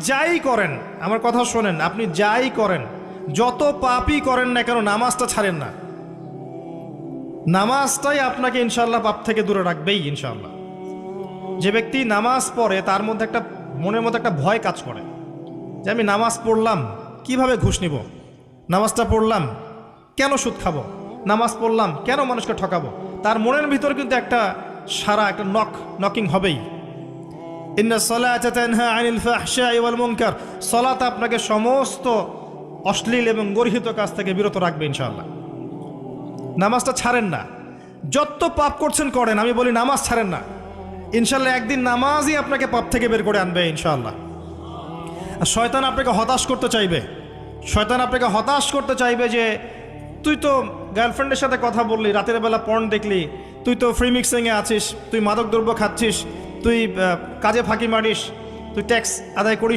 যাই করেন, আমার কথা শোনেন, আপনি যাই করেন, যত পাপই করেন না কেন, নামাজটা ছাড়েন না। নামাজটাই আপনাকে ইনশাআল্লাহ পাপ থেকে দূরে রাখবেই ইনশাআল্লাহ। যে ব্যক্তি নামাজ পড়ে তার মধ্যে একটা মনের মধ্যে একটা ভয় কাজ করে যে আমি নামাজ পড়লাম কিভাবে ঘুষ নিব, নামাজটা পড়লাম কেন সুদ খাবো, নামাজ পড়লাম কেন মানুষকে ঠকাবো। তার মনের ভিতর কিন্তু একটা সারা একটা নকিং হবেই। ইন্না সলাতা তানহা আনিল ফাহশাই ওয়াল মুনকার, সালাত আপনাকে সমস্ত অশ্লীল এবং গর্হিত কাজ থেকে বিরত রাখবে ইনশাআল্লাহ। নামাজটা ছাড়েন না, যত পাপ করছেন করেন, আমি বলি নামাজ ছাড়েন না। ইনশাআল্লাহ একদিন নামাজই আপনাকে পাপ থেকে বের করে আনবে ইনশাআল্লাহ। আর শয়তান আপনাকে হতাশ করতে চাইবে, শয়তান আপনাকে হতাশ করতে চাইবে যে তুই তো গার্লফ্রেন্ডের সাথে কথা বললি, রাতের বেলা পর্ন দেখলি, তুই তো ফ্রি মিক্সিংয়ে আছিস, তুই মাদক দ্রব্য খাচ্ছিস, তুই কাজে ফাঁকি মারিস, তুই ট্যাক্স আদায় করিস